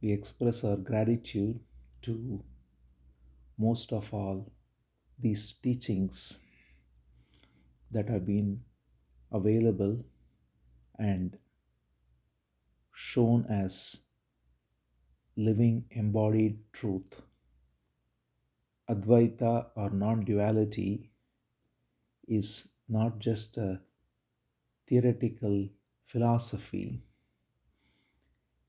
we express our gratitude to most of all these teachings that have been available and shown as living embodied truth. Advaita or non duality is not just a theoretical philosophy,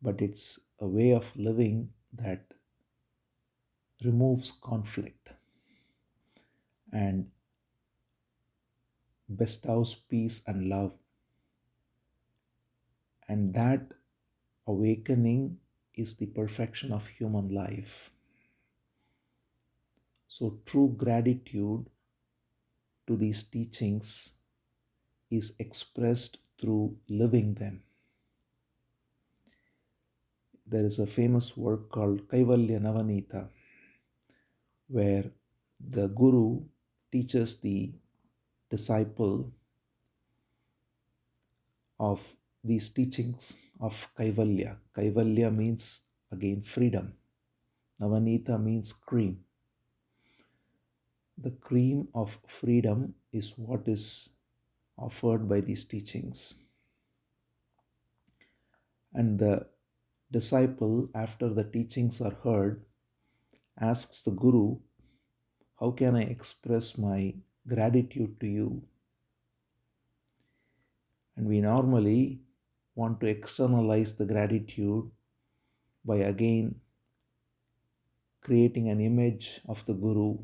but it's a way of living that removes conflict and bestows peace and love. And that awakening is the perfection of human life. So, true gratitude to these teachings is expressed through living them. There is a famous work called Kaivalya Navanita, where the guru teaches the disciple of these teachings of Kaivalya. Kaivalya means again freedom. Navanita means cream. The cream of freedom is what is offered by these teachings. And the disciple, after the teachings are heard, asks the guru, how can I express my gratitude to you? And we normally want to externalize the gratitude by again creating an image of the guru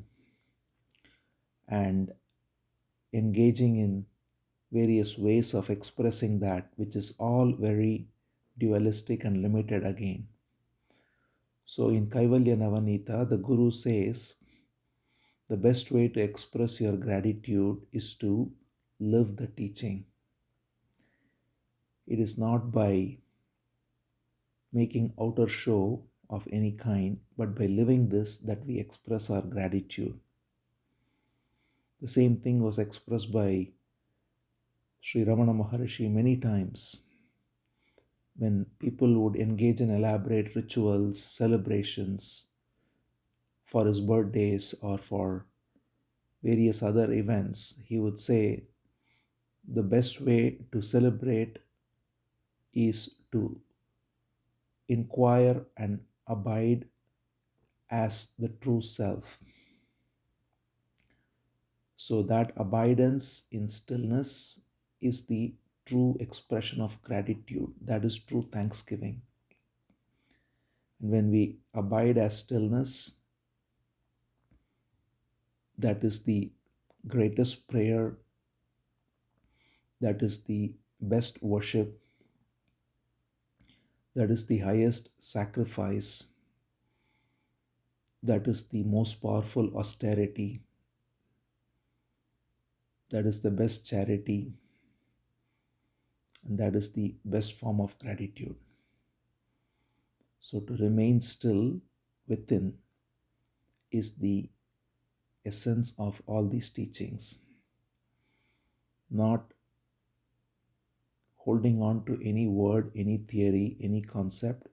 and engaging in various ways of expressing that, which is all very dualistic and limited again. So in Kaivalya Navanita, the guru says the best way to express your gratitude is to live the teaching. It is not by making outer show of any kind, but by living this that we express our gratitude. The same thing was expressed by Sri Ramana Maharishi many times when people would engage in elaborate rituals, celebrations for his birthdays or for various other events. He would say the best way to celebrate is to inquire and abide as the true self. So that abidance in stillness is the true expression of gratitude. That is true thanksgiving. And when we abide as stillness, that is the greatest prayer, that is the best worship, that is the highest sacrifice, that is the most powerful austerity, that is the best charity, and that is the best form of gratitude. So to remain still within is the essence of all these teachings. Not holding on to any word, any theory, any concept,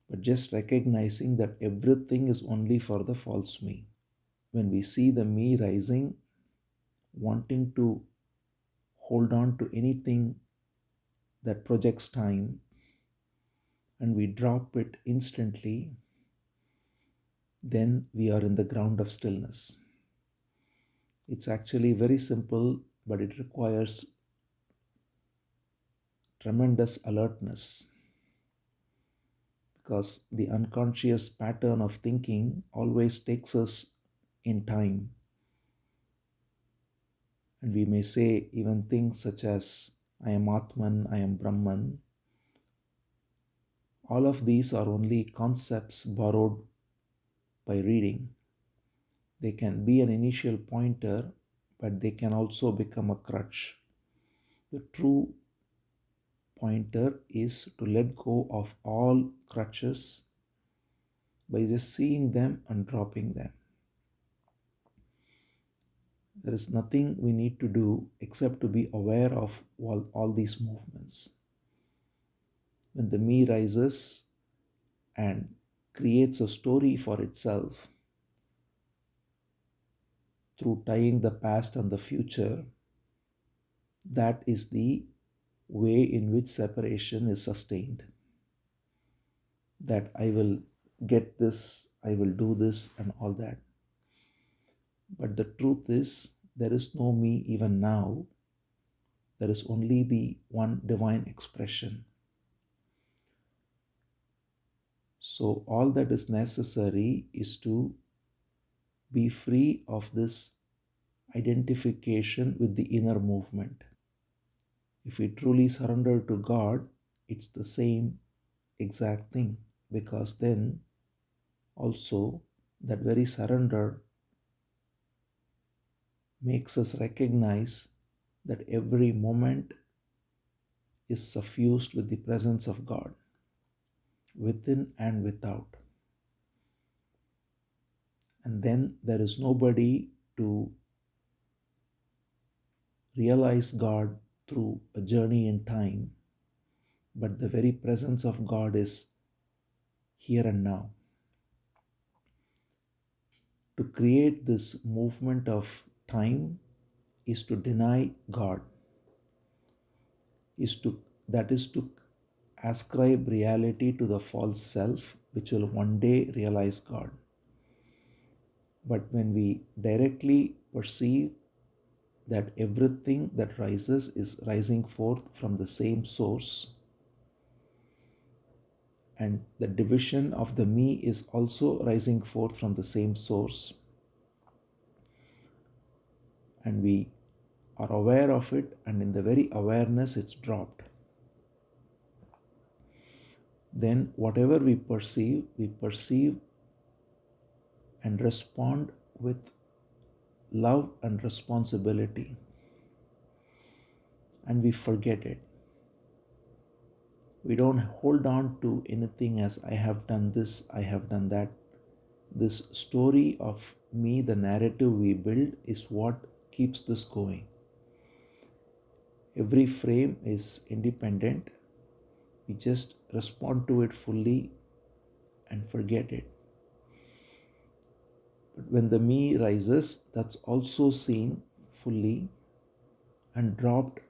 but just recognizing that everything is only for the false me. When we see the me rising, wanting to hold on to anything that projects time, and we drop it instantly, then we are in the ground of stillness. It's actually very simple, but it requires tremendous alertness because the unconscious pattern of thinking always takes us in time. And we may say even things such as, I am Atman, I am Brahman. All of these are only concepts borrowed by reading. They can be an initial pointer, but they can also become a crutch. The true pointer is to let go of all crutches by just seeing them and dropping them. There is nothing we need to do except to be aware of all these movements. When the me rises, and creates a story for itself through tying the past and the future, that is the way in which separation is sustained. That I will get this, I will do this, and all that. But the truth is, there is no me even now. There is only the one divine expression. So, all that is necessary is to be free of this identification with the inner movement. If we truly surrender to God, it's the same exact thing, because then also that very surrender makes us recognize that every moment is suffused with the presence of God, within and without. And then there is nobody to realize God through a journey in time, but the very presence of God is here and now. To create this movement of time is to deny God, that is to ascribe reality to the false self, which will one day realize God. But when we directly perceive that everything that rises is rising forth from the same source, and the division of the me is also rising forth from the same source, and we are aware of it, and in the very awareness it's dropped, then whatever we perceive and respond with love and responsibility, and we forget it. We don't hold on to anything as I have done this, I have done that. This story of me, the narrative we build, is what keeps this going. Every frame is independent. We just respond to it fully and forget it. But when the me rises, that's also seen fully and dropped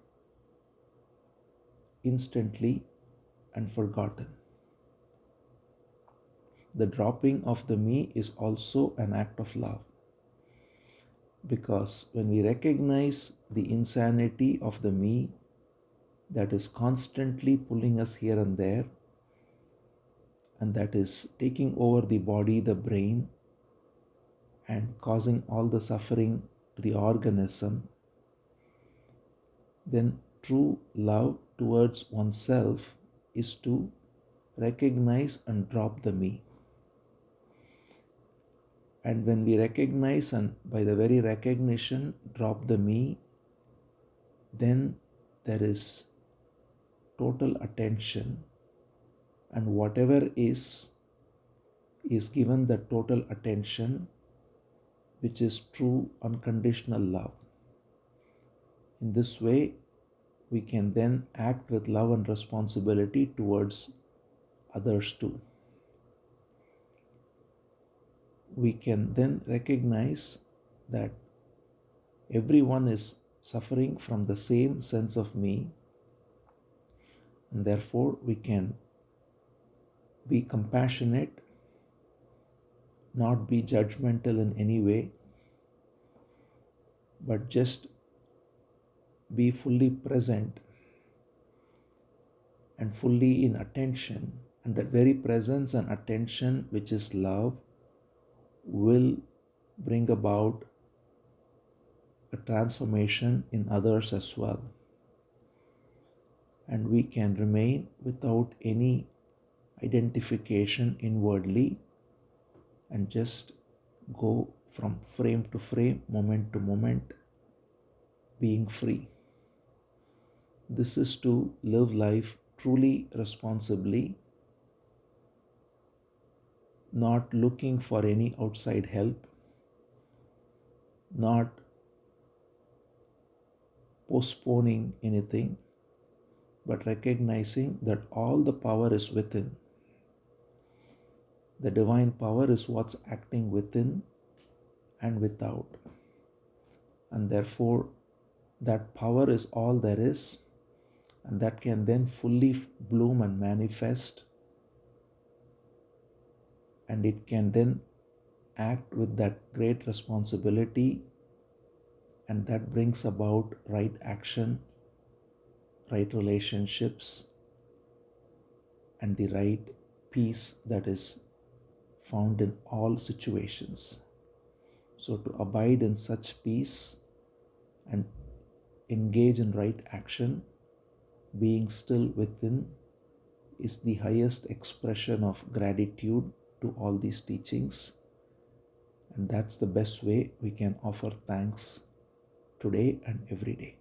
instantly and forgotten. The dropping of the me is also an act of love. Because when we recognize the insanity of the me that is constantly pulling us here and there, and that is taking over the body, the brain, and causing all the suffering to the organism, then true love towards oneself is to recognize and drop the me. And when we recognize and by the very recognition drop the me, then there is total attention, and whatever is given the total attention, which is true unconditional love. In this way, we can then act with love and responsibility towards others too. We can then recognize that everyone is suffering from the same sense of me, and therefore we can be compassionate, not be judgmental in any way, but just be fully present and fully in attention. And that very presence and attention, which is love, will bring about a transformation in others as well. And we can remain without any identification inwardly and just go from frame to frame, moment to moment, being free. This is to live life truly responsibly, not looking for any outside help, not postponing anything, but recognizing that all the power is within. The divine power is what's acting within and without. And therefore, that power is all there is, and that can then fully bloom and manifest, and it can then act with that great responsibility, and that brings about right action, right relationships, and the right peace that is found in all situations. So, to abide in such peace and engage in right action, being still within, is the highest expression of gratitude to all these teachings. And that's the best way we can offer thanks today and every day.